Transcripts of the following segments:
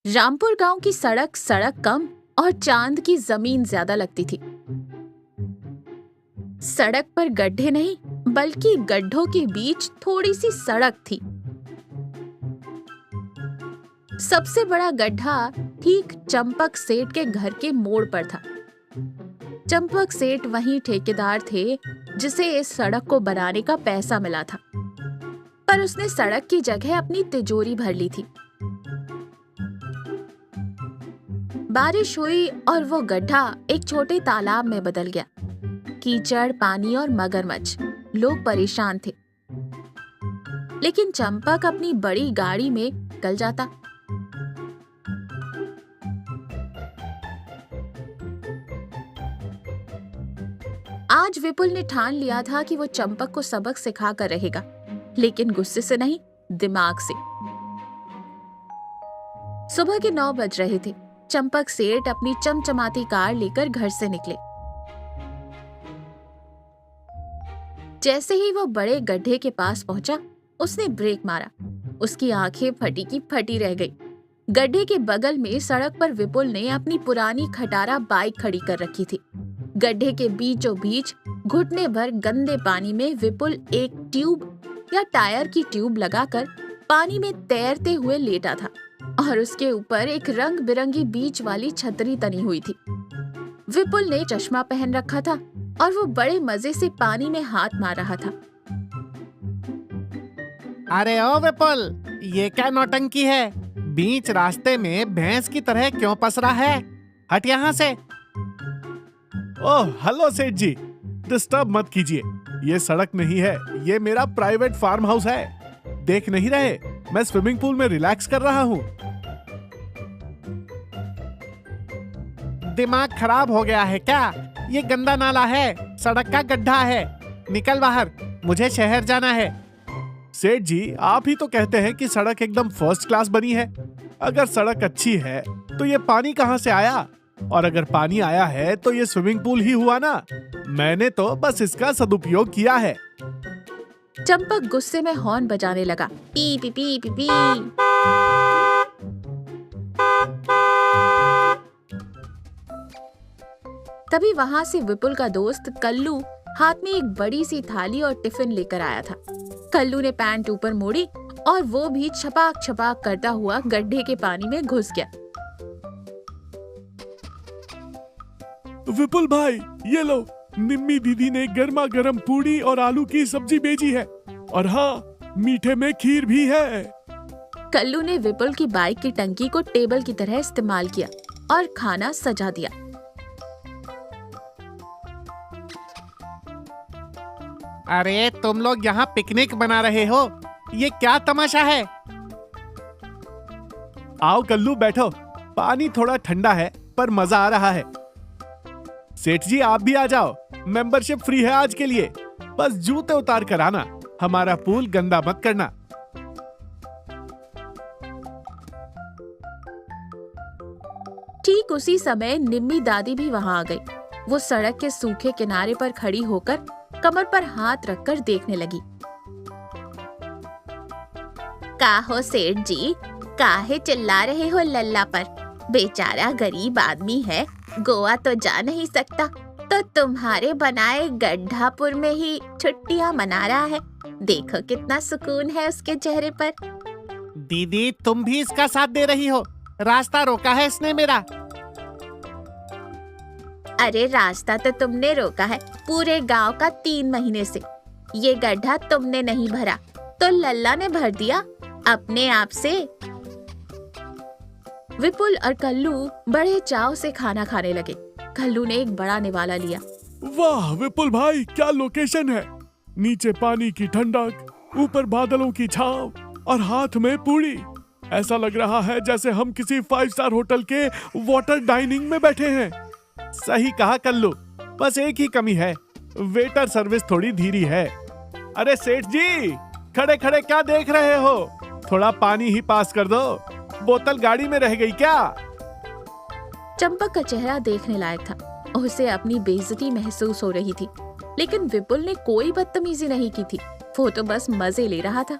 रामपुर गांव की सड़क कम और चांद की जमीन ज्यादा लगती थी। सड़क पर गड्ढे नहीं बल्कि गड्ढों के बीच थोड़ी सी सड़क थी। सबसे बड़ा गड्ढा ठीक चंपक सेठ के घर के मोड़ पर था। चंपक सेठ वही ठेकेदार थे जिसे इस सड़क को बनाने का पैसा मिला था, पर उसने सड़क की जगह अपनी तिजोरी भर ली थी। बारिश हुई और वो गड्ढा एक छोटे तालाब में बदल गया। कीचड़, पानी और मगरमच्छ, लोग परेशान थे। लेकिन चंपक अपनी बड़ी गाड़ी में निकल जाता। आज विपुल ने ठान लिया था कि वो चंपक को सबक सिखा कर रहेगा, लेकिन गुस्से से नहीं, दिमाग से। सुबह के 9 बज रहे थे। चंपक सेठ अपनी चमचमाती कार लेकर घर से निकले। जैसे ही वो बड़े गड्ढे के पास पहुंचा, उसने ब्रेक मारा। उसकी आंखें फटी की फटी रह गई। गड्ढे के बगल में सड़क पर विपुल ने अपनी पुरानी खटारा बाइक खड़ी कर रखी थी। गड्ढे के बीचों बीच घुटने भर गंदे पानी में विपुल एक ट्यूब या टायर की ट्यूब लगाकर पानी में तैरते हुए लेटा था और उसके ऊपर एक रंग बिरंगी बीच वाली छतरी तनी हुई थी। विपुल ने चश्मा पहन रखा था और वो बड़े मजे से पानी में हाथ मार रहा था। अरे ओ विपुल, ये क्या नौटंकी है? बीच रास्ते में भैंस की तरह क्यों पसरा है? हट यहाँ से। ओह हेलो सेठ जी, डिस्टर्ब मत कीजिए। ये सड़क नहीं है, ये मेरा प्राइवेट फार्म हाउस है। देख नहीं रहे, मैं स्विमिंग पूल में रिलैक्स कर रहा हूँ। दिमाग खराब हो गया है क्या? ये गंदा नाला है, सड़क का गड्ढा है। निकल बाहर, मुझे शहर जाना है। सेठ जी, आप ही तो कहते हैं कि सड़क एकदम फर्स्ट क्लास बनी है। अगर सड़क अच्छी है तो ये पानी कहाँ से आया? और अगर पानी आया है तो ये स्विमिंग पूल ही हुआ ना। मैंने तो बस इसका सदुपयोग किया है। चंपक गुस्से में हॉर्न बजाने लगा। P P P P P. तभी वहां से विपुल का दोस्त कल्लू हाथ में एक बड़ी सी थाली और टिफिन लेकर आया था। कल्लू ने पैंट ऊपर मोड़ी और वो भी छपाक छपाक करता हुआ गड्ढे के पानी में घुस गया। विपुल भाई, ये लो, निम्मी दीदी ने गर्मा गर्म पूड़ी और आलू की सब्जी भेजी है। और हाँ, मीठे में खीर भी है। कल्लू ने विपुल की बाइक की टंकी को टेबल की तरह इस्तेमाल किया और खाना सजा दिया। अरे तुम लोग यहाँ पिकनिक बना रहे हो? ये क्या तमाशा है? आओ कल्लू, बैठो। पानी थोड़ा ठंडा है पर मजा आ रहा है। सेठ जी, आप भी आ जाओ। मेंबरशिप फ्री है आज के लिए। बस जूते उतार कर आना। हमारा पूल गंदा मत करना। ठीक उसी समय निम्मी दादी भी वहां आ गई। वो सड़क के सूखे किनारे पर खड़ी होकर कमर पर हाथ रखकर देखने लगी। का हो सेठ जी, काहे चिल्ला रहे हो लल्ला पर? बेचारा गरीब आदमी है, गोवा तो जा नहीं सकता, तो तुम्हारे बनाए गड्ढापुर में ही छुट्टियां मना रहा है। देखो कितना सुकून है उसके चेहरे पर। दीदी, तुम भी इसका साथ दे रही हो? रास्ता रोका है इसने मेरा। अरे रास्ता तो तुमने रोका है पूरे गांव का 3 महीने से। ये गड्ढा तुमने नहीं भरा तो लल्ला ने भर दिया अपने आप से। विपुल और कल्लू बड़े चाव से खाना खाने लगे। कल्लू ने एक बड़ा निवाला लिया। वाह विपुल भाई, क्या लोकेशन है। नीचे पानी की ठंडक, ऊपर बादलों की छांव और हाथ में पूड़ी। ऐसा लग रहा है जैसे हम किसी 5 स्टार होटल के वाटर डाइनिंग में बैठे हैं। सही कहा कल्लू, बस एक ही कमी है, वेटर सर्विस थोड़ी धीरी है। अरे सेठ जी, खड़े खड़े क्या देख रहे हो? थोड़ा पानी ही पास कर दो। बोतल गाड़ी में रह गई क्या? चंपक का चेहरा देखने लायक था। उसे अपनी बेइज्जती महसूस हो रही थी, लेकिन विपुल ने कोई बदतमीजी नहीं की थी। वो तो बस मजे ले रहा था।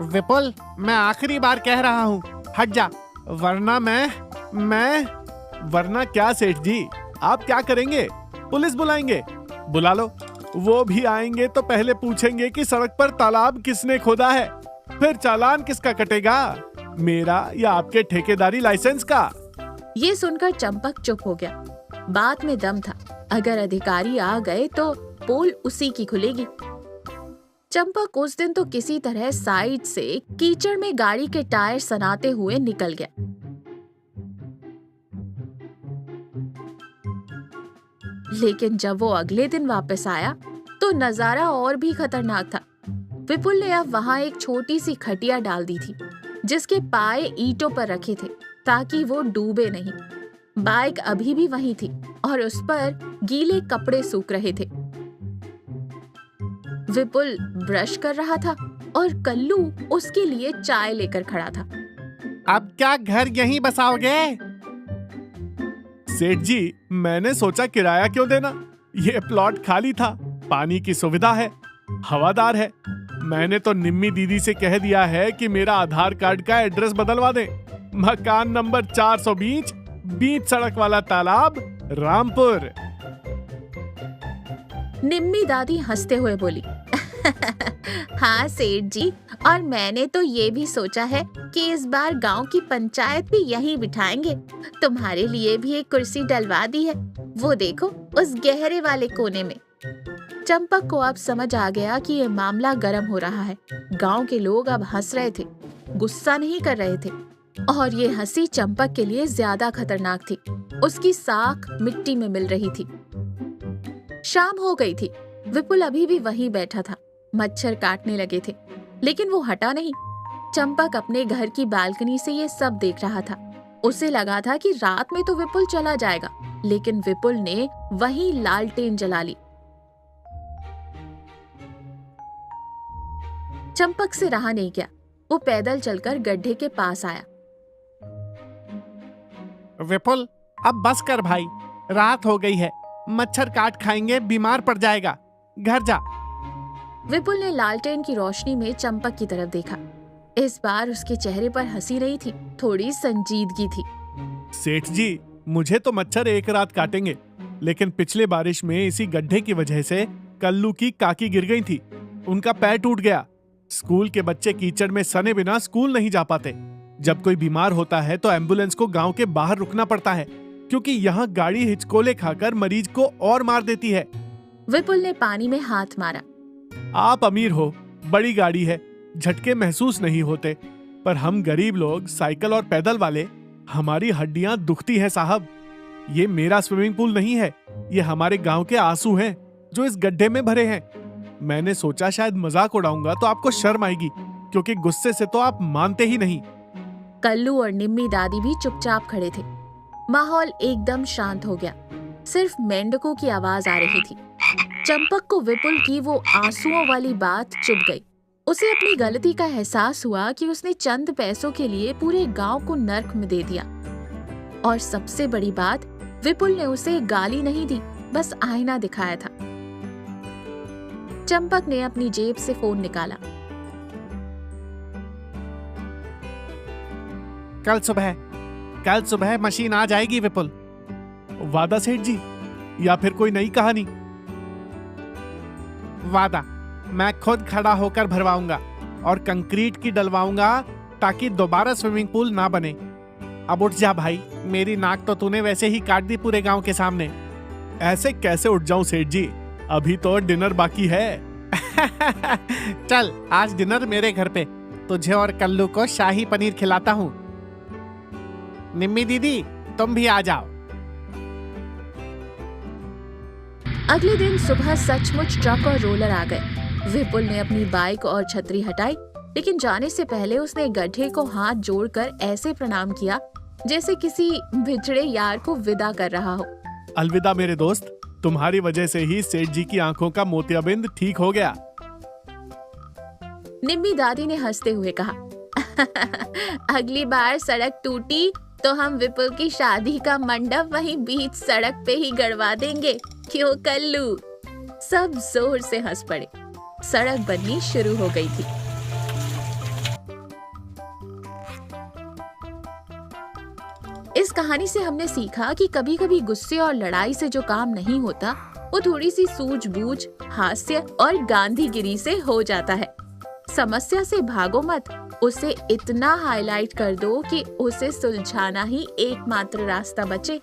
विपुल, मैं आखिरी बार कह रहा हूँ, हट जा। वरना वरना क्या सेठ जी, आप क्या करेंगे? पुलिस बुलाएंगे? बुला लो। वो भी आएंगे तो पहले पूछेंगे कि सड़क पर तालाब किसने खोदा है, फिर चालान किसका कटेगा, मेरा या आपके ठेकेदारी लाइसेंस का। ये सुनकर चंपक चुप हो गया। बात में दम था, अगर अधिकारी आ गए तो पोल उसी की खुलेगी। चंपक उस दिन तो किसी तरह साइड से कीचड़ में गाड़ी के टायर सनाते हुए निकल गया। लेकिन जब वो अगले दिन वापस आया तो नजारा और भी खतरनाक था। विपुल ने अब वहां एक छोटी सी खटिया डाल दी थी, जिसके पाए ईंटों पर रखे थे ताकि वो डूबे नहीं। बाइक अभी भी वहीं थी और उस पर गीले कपड़े सूख रहे थे। विपुल ब्रश कर रहा था और कल्लू उसके लिए चाय लेकर खड़ा था। अब क्या घर यहीं बसाओगे? सेठ जी, मैंने सोचा किराया क्यों देना, ये प्लॉट खाली था, पानी की सुविधा है, हवादार है। मैंने तो निम्मी दीदी से कह दिया है कि मेरा आधार कार्ड का एड्रेस बदलवा दें। मकान नंबर 420, बीच सड़क वाला तालाब, रामपुर। निम्मी दादी हंसते हुए बोली, हाँ सेठ जी, और मैंने तो ये भी सोचा है कि इस बार गांव की पंचायत भी यहीं बिठाएंगे। तुम्हारे लिए भी एक कुर्सी डलवा दी है, वो देखो उस गहरे वाले कोने में। चंपक को अब समझ आ गया कि ये मामला गर्म हो रहा है। गांव के लोग अब हंस रहे थे, गुस्सा नहीं कर रहे थे, और ये हंसी चंपक के लिए ज्यादा खतरनाक थी। उसकी साख मिट्टी में मिल रही थी। शाम हो गई थी। विपुल अभी भी वहीं बैठा था। मच्छर काटने लगे थे, लेकिन वो हटा नहीं। चंपक अपने घर की बालकनी से ये सब देख रहा था। उसे लगा था कि रात में तो विपुल चला जाएगा, लेकिन विपुल ने वहीं लालटेन जला ली। चंपक से रहा नहीं गया। वो पैदल चलकर गड्ढे के पास आया। विपुल, अब बस कर भाई, रात हो गई है, मच्छर काट खाएंगे, बीमार पड़ जाएगा, घर जा। विपुल ने लालटेन की रोशनी में चंपक की तरफ देखा। इस बार उसके चेहरे पर हंसी नहीं थी, थोड़ी संजीदगी थी। सेठ जी, मुझे तो मच्छर एक रात काटेंगे, लेकिन पिछले बारिश में इसी गड्ढे की वजह से कल्लू की काकी गिर गई थी, उनका पैर टूट गया। स्कूल के बच्चे कीचड़ में सने बिना स्कूल नहीं जा पाते। जब कोई बीमार होता है तो एम्बुलेंस को गांव के बाहर रुकना पड़ता है, क्योंकि यहाँ गाड़ी हिचकोले खाकर मरीज को और मार देती है। विपुल ने पानी में हाथ मारा। आप अमीर हो, बड़ी गाड़ी है, झटके महसूस नहीं होते, पर हम गरीब लोग, साइकिल और पैदल वाले, हमारी हड्डियां दुखती हैं साहब। ये मेरा स्विमिंग पूल नहीं है, ये हमारे गांव के आंसू हैं जो इस गड्ढे में भरे हैं। मैंने सोचा शायद मजाक उड़ाऊंगा तो आपको शर्म आएगी, क्योंकि गुस्से से तो आप मानते ही नहीं। कल्लू और निम्मी दादी भी चुपचाप खड़े थे। माहौल एकदम शांत हो गया। सिर्फ मेंढकों की आवाज आ रही थी। चंपक को विपुल की वो आंसुओं वाली बात चुभ गई। उसे अपनी गलती का एहसास हुआ कि उसने चंद पैसों के लिए पूरे गांव को नर्क में दे दिया। और सबसे बड़ी बात, विपुल ने उसे गाली नहीं दी, बस आईना दिखाया था। चंपक ने अपनी जेब से फोन निकाला। कल सुबह मशीन आ जाएगी विपुल। वादा सेठ जी, या फिर कोई नई कहानी? वादा, मैं खुद खड़ा होकर भरवाऊंगा और कंक्रीट की डलवाऊंगा ताकि दोबारा स्विमिंग पूल ना बने। अब उठ जा भाई, मेरी नाक तो तूने वैसे ही काट दी पूरे गांव के सामने। ऐसे कैसे उठ जाऊं सेठ जी, अभी तो डिनर बाकी है। चल, आज डिनर मेरे घर पे, तुझे और कल्लू को शाही पनीर खिलाता हूँ। निम्मी दीदी, तुम भी आ जाओ। अगले दिन सुबह सचमुच ट्रक और रोलर आ गए। विपुल ने अपनी बाइक और छतरी हटाई, लेकिन जाने से पहले उसने गड्ढे को हाथ जोड़कर ऐसे प्रणाम किया जैसे किसी बिछड़े यार को विदा कर रहा हो। अलविदा मेरे दोस्त, तुम्हारी वजह से ही सेठ जी की आंखों का मोतियाबिंद ठीक हो गया। निम्मी दादी ने हंसते हुए कहा, अगली बार सड़क टूटी तो हम विपुल की शादी का मंडप वहीं बीच सड़क पे ही गड़वा देंगे, क्यों कल्लू? सब जोर से हंस पड़े। सड़क बननी शुरू हो गई थी। इस कहानी से हमने सीखा कि कभी-कभी गुस्से और लड़ाई से जो काम नहीं होता, वो थोड़ी सी सूझबूझ, हास्य और गांधीगिरी से हो जाता है। समस्या से भागो मत, उसे इतना हाईलाइट कर दो कि उसे सुलझाना ही एकमात्र रास्ता बचे।